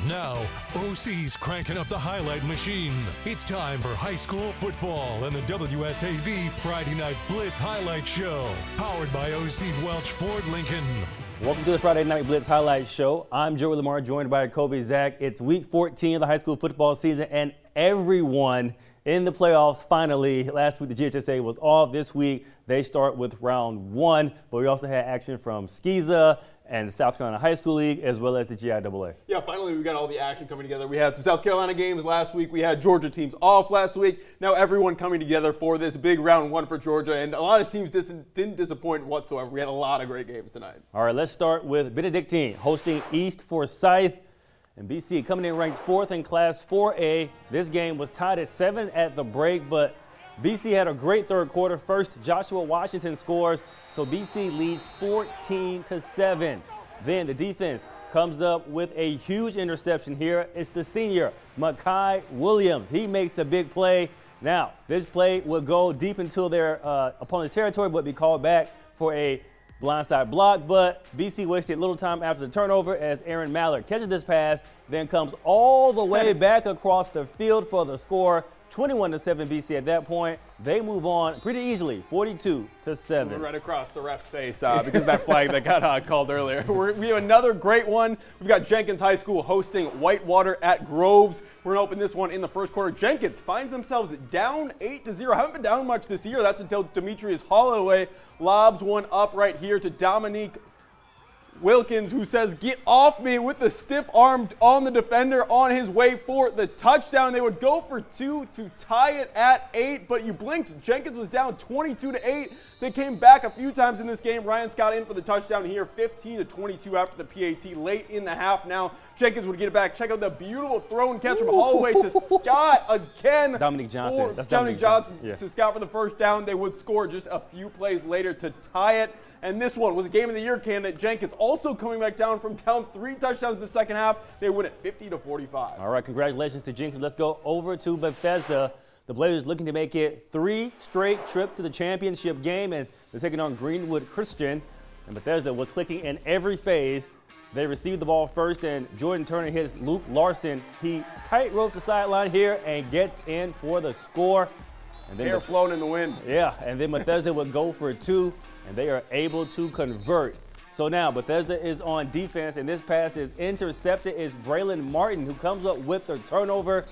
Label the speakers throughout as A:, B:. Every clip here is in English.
A: Now, OC's cranking up the highlight machine. It's time for high school football and the WSAV Friday Night Blitz Highlight Show. Powered by OC Welch Ford Lincoln.
B: Welcome to the Friday Night Blitz Highlight Show. I'm Joey Lamar, joined by Kobe Zach. It's week 14 of the high school football season, and everyone in the playoffs finally. Last week, the GHSA was off. This week, they start with round one, but we also had action from SCISA and the South Carolina High School League, as well as the GIAA.
C: Yeah, finally we got all the action coming together. We had some South Carolina games last week. We had Georgia teams off last week. Now everyone coming together for this big round one for Georgia, and a lot of teams didn't disappoint whatsoever. We had a lot of great games tonight.
B: All right, let's start with Benedictine hosting East Forsyth. And BC coming in ranked 4th in Class 4A. This game was tied at 7 at the break, but BC had a great third quarter. First, Joshua Washington scores, so BC leads 14-7. Then the defense comes up with a huge interception here. It's the senior, Makai Williams. He makes a big play. Now, this play will go deep into their opponent's territory, but be called back for a blindside block, but BC wasted little time after the turnover as Aaron Mallard catches this pass, then comes all the way back across the field for the score. 21-7 BC at that point. They move on pretty easily, 42-7.
C: Right across the ref's face because of that flag that got called earlier. We have another great one. We've got Jenkins High School hosting Whitewater at Groves. We're going to open this one in the first quarter. Jenkins finds themselves down 8-0. Haven't been down much this year. That's until Demetrius Holloway lobs one up right here to Dominique Wilkins, who says, "Get off me," with the stiff arm on the defender on his way for the touchdown. They would go for 2 to tie it at 8, but you blinked. Jenkins was down 22-8. They came back a few times in this game. Ryan Scott in for the touchdown here, 15-22 after the PAT late in the half. Now Jenkins would get it back. Check out the beautiful throw and catch from Holloway to Scott again.
B: Dominic Johnson.
C: That's Dominic Johnson to Scott for the first down. They would score just a few plays later to tie it. And this one was a Game of the Year candidate. Jenkins also coming back down from down 3 touchdowns in the second half. They win it 50-45.
B: All right, congratulations to Jenkins. Let's go over to Bethesda. The Blazers looking to make it 3 straight trips to the championship game, and they're taking on Greenwood Christian. And Bethesda was clicking in every phase. They received the ball first, and Jordan Turner hits Luke Larson. He tight-ropes the sideline here and gets in for the score. And then
C: hair flown in the wind.
B: Yeah, and then Bethesda would go for 2, and they are able to convert. So now Bethesda is on defense, and this pass is intercepted. It's Braylon Martin who comes up with the turnover,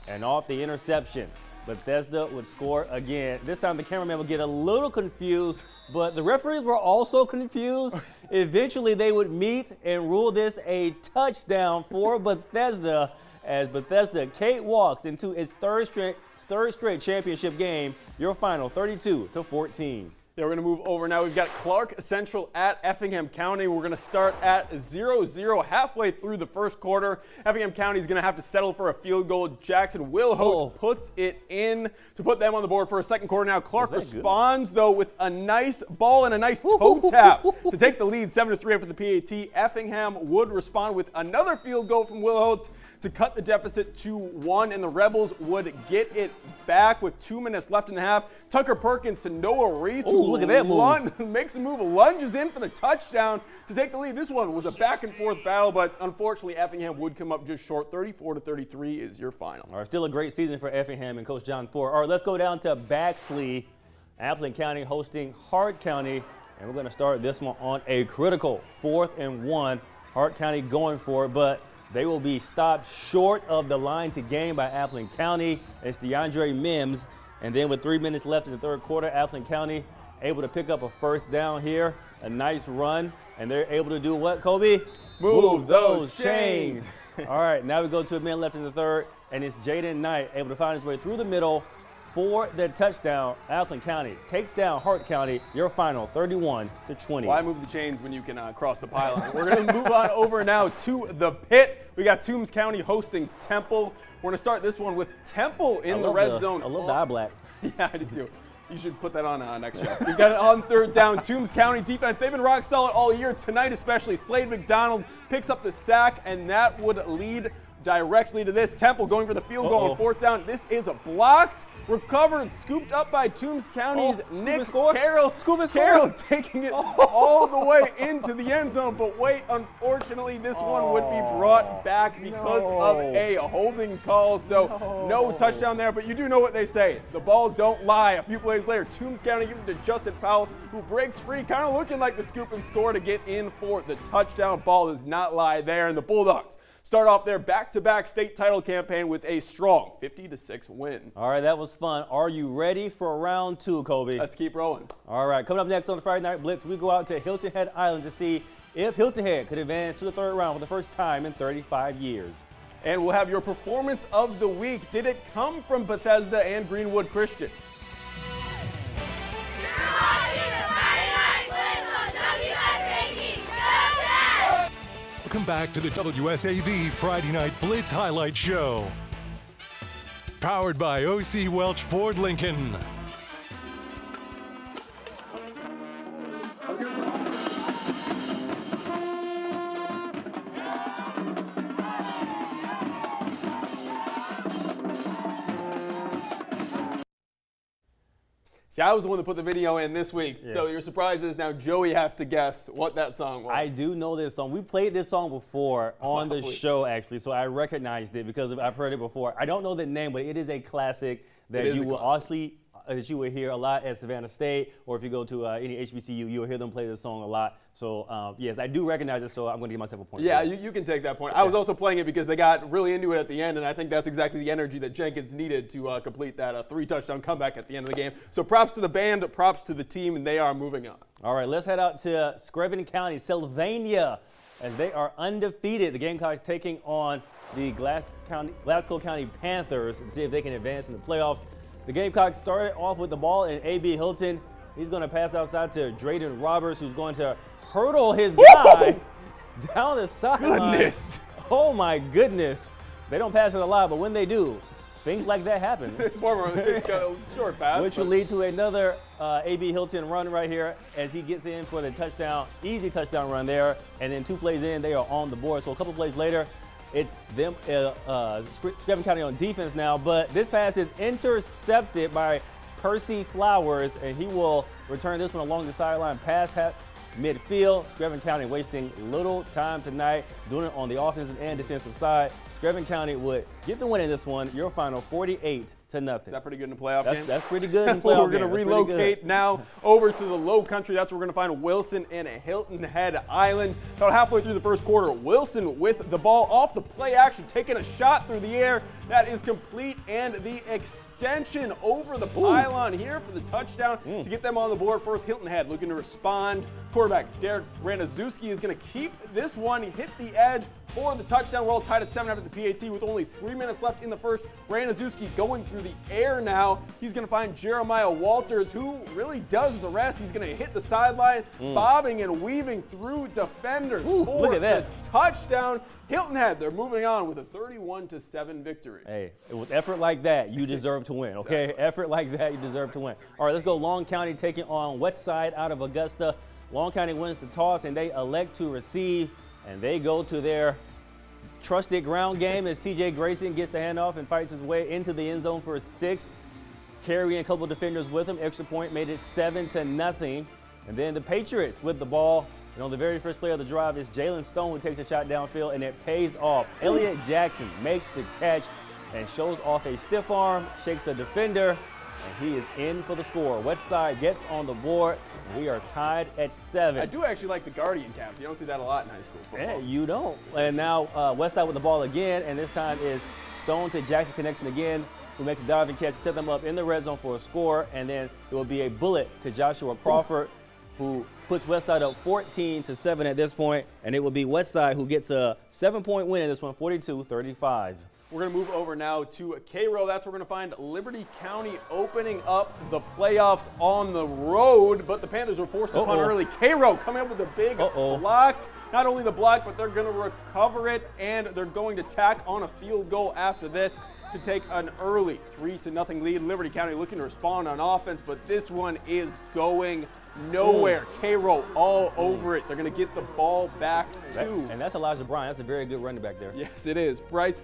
B: and off the interception, Bethesda would score again. This time the cameraman would get a little confused, but the referees were also confused. Eventually they would meet and rule this a touchdown for Bethesda, as Bethesda cakewalks into its third straight championship game. Your final 32-14.
C: Yeah, we're going to move over now. We've got Clark Central at Effingham County. We're going to start at 0-0 halfway through the first quarter. Effingham County is going to have to settle for a field goal. Jackson Wilhote puts it in to put them on the board for a second quarter. Now Clark responds, though, with a nice ball and a nice toe tap to take the lead 7-3 after the PAT. Effingham would respond with another field goal from Wilhote to cut the deficit to 1, and the Rebels would get it back with 2 minutes left in the half. Tucker Perkins to Noah Reese, who
B: look at that move.
C: makes a move, lunges in for the touchdown to take the lead. This one was a back-and-forth battle, but unfortunately Effingham would come up just short. 34-33 is your final.
B: All right, still a great season for Effingham and Coach John Ford. All right, let's go down to Baxley. Appleton County hosting Hart County, and we're going to start this one on a critical 4th and 1. Hart County going for it, but they will be stopped short of the line to gain by Appleton County. It's DeAndre Mims, and then with 3 minutes left in the third quarter, Appleton County able to pick up a first down here, a nice run, and they're able to do what, Kobe?
C: Move those chains.
B: All right, now we go to a minute left in the third, and it's Jaden Knight able to find his way through the middle for the touchdown. Appleton County takes down Hart County. Your final 31-20.
C: Why move the chains when you can cross the pylon? We're going to move on over now to the pit. We got Toombs County hosting Temple. We're going to start this one with Temple in the red zone.
B: I love the eye black.
C: Yeah, I do too. You should put that on next year. We've got it on third down. Toombs County defense, they've been rock solid all year. Tonight especially, Slade McDonald picks up the sack, and that would lead directly to this. Temple going for the field goal on 4th down. This is blocked, recovered, scooped up by Toombs County's Nick Carroll. Carroll taking it all the way into the end zone. But wait, unfortunately, this one would be brought back because of a holding call. So no touchdown there. But you do know what they say. The ball don't lie. A few plays later, Toombs County gives it to Justin Powell, who breaks free, kind of looking like the scoop and score to get in for the touchdown. Ball does not lie there. And the Bulldogs start off their back-to-back state title campaign with a strong 50-6 win.
B: All right, that was fun. Are you ready for round 2, Kobe?
C: Let's keep rolling.
B: All right, coming up next on the Friday Night Blitz, we go out to Hilton Head Island to see if Hilton Head could advance to the 3rd round for the first time in 35 years.
C: And we'll have your performance of the week. Did it come from Bethesda and Greenwood Christian?
A: Welcome back to the WSAV Friday Night Blitz Highlight Show. Powered by OC Welch Ford Lincoln.
C: See, I was the one that put the video in this week, so your surprise is now Joey has to guess what that song was.
B: I do know this song. We played this song before on the show, actually, so I recognized it because I've heard it before. I don't know the name, but it is a classic that you will honestly that you will hear a lot at Savannah State, or if you go to any HBCU, you'll hear them play this song a lot. So, yes, I do recognize it, so I'm going to give myself a point.
C: Yeah, you can take that point. I was also playing it because they got really into it at the end, and I think that's exactly the energy that Jenkins needed to complete that 3-touchdown comeback at the end of the game. So props to the band, props to the team, and they are moving on.
B: All right, let's head out to Screven County, Sylvania, as they are undefeated. The Gamecocks taking on the Glasgow County Panthers and see if they can advance in the playoffs. The Gamecocks started off with the ball, and A.B. Hilton, he's going to pass outside to Drayden Roberts, who's going to hurdle his guy down the sideline.
C: Goodness.
B: Oh, my goodness. They don't pass it a lot, but when they do, things like that happen.
C: It's got a short pass.
B: Which will lead to another A.B. Hilton run right here as he gets in for the touchdown, easy touchdown run there. And then 2 plays in, they are on the board. So a couple plays later, it's them, Screven County on defense now, but this pass is intercepted by Percy Flowers, and he will return this one along the sideline past midfield. Screven County wasting little time tonight, doing it on the offensive and defensive side. Screven County would get the win in this one. Your final 48-0. Is
C: that pretty good in the playoff game?
B: That's pretty good in the playoff
C: game. We're going to relocate now over to the Low Country. That's where we're going to find Wilson and Hilton Head Island. About halfway through the first quarter, Wilson with the ball off the play action, taking a shot through the air. That is complete, and the extension over the pylon here for the touchdown to get them on the board. First, Hilton Head looking to respond. Quarterback Derek Ranazuski is going to keep this one, hit the edge for the touchdown. We're all tied at 7 after the PAT with only 3 minutes left in the first. Ranazuski going through the air now. He's going to find Jeremiah Walters, who really does the rest. He's going to hit the sideline, bobbing and weaving through defenders for
B: look at that.
C: the touchdown. Hilton Head, they're moving on with a 31-7 victory.
B: Hey, with effort like that, you deserve to win, okay?
C: Exactly.
B: Effort like that, you deserve to win. All right, let's go Long County taking on Westside out of Augusta. Long County wins the toss, and they elect to receive, and they go to their trusted ground game as TJ Grayson gets the handoff and fights his way into the end zone for a 6. Carrying a couple of defenders with him. Extra point made it 7-0. And then the Patriots with the ball. And on the very first play of the drive is Jalen Stone who takes a shot downfield, and it pays off. Elliott Jackson makes the catch and shows off a stiff arm, shakes a defender, and he is in for the score. Westside gets on the board. We are tied at 7.
C: I do actually like the Guardian caps. You don't see that a lot in high school football.
B: Yeah, you don't. And now Westside with the ball again, and this time is Stone to Jackson connection again, who makes a diving catch, set them up in the red zone for a score, and then it will be a bullet to Joshua Crawford, who puts Westside up 14-7 at this point, and it will be Westside who gets a 7-point win in this one, 42-35.
C: We're going to move over now to Cairo. That's where we're going to find Liberty County opening up the playoffs on the road, but the Panthers were forced upon early. Cairo coming up with a big block. Not only the block, but they're going to recover it, and they're going to tack on a field goal after this to take an early 3-0 lead. Liberty County looking to respond on offense, but this one is going nowhere. Cairo all over it. They're going to get the ball back too.
B: And that's Elijah Bryan. That's a very good running back there.
C: Yes, it is. Bryce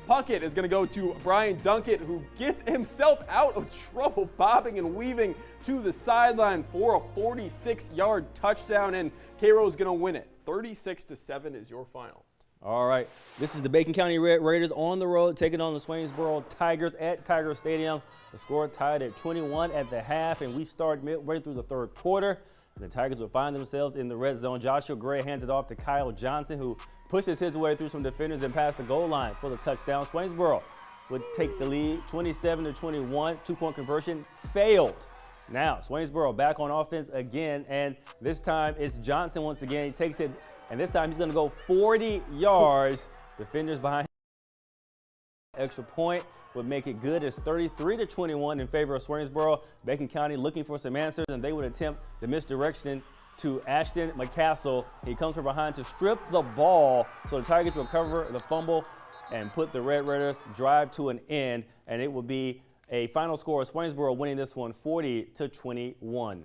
C: Puckett is going to go to Brian Dunkett, who gets himself out of trouble, bobbing and weaving to the sideline for a 46-yard touchdown, and Cairo is going to win it. 36-7 is your final.
B: All right, this is the Bacon County Red Raiders on the road taking on the Swainsboro Tigers at Tiger Stadium. The score tied at 21 at the half, and we start midway through the third quarter. The Tigers will find themselves in the red zone. Joshua Gray hands it off to Kyle Johnson, who pushes his way through some defenders and past the goal line for the touchdown. Swainsboro would take the lead 27-21. Two-point conversion failed. Now, Swainsboro back on offense again, and this time it's Johnson once again. He takes it, and this time he's going to go 40 yards. Defenders behind him. Extra point would make it good. It's 33-21 in favor of Swainsboro. Bacon County looking for some answers, and they would attempt the misdirection to Ashton McCassell. He comes from behind to strip the ball, so the Tigers recover the fumble and put the Red Raiders drive to an end, and it will be a final score of Swainsboro winning this one 40-21.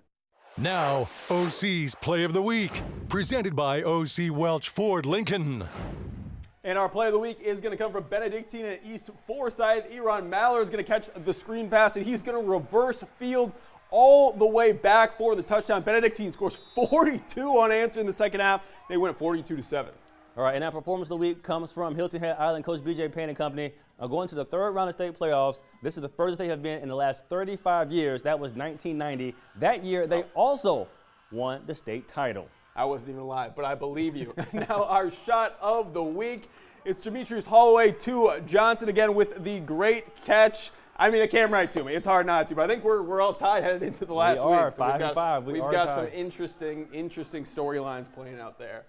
A: Now, OC's Play of the Week, presented by OC Welch Ford Lincoln.
C: And our play of the week is going to come from Benedictine at East Forsyth. Eron Maller is going to catch the screen pass, and he's going to reverse field all the way back for the touchdown. Benedictine scores 42 unanswered in the second half. They win at 42-7.
B: All right, and our performance of the week comes from Hilton Head Island coach B.J. Payne and company. Going to the third round of state playoffs. This is the furthest they have been in the last 35 years. That was 1990. That year, they also won the state title.
C: I wasn't even alive, but I believe you. Now our shot of the week. It's Demetrius Holloway to Johnson again with the great catch. I mean, it came right to me. It's hard not to, but I think we're all tied headed into the last week.
B: So 5-5.
C: We've got some interesting storylines playing out there.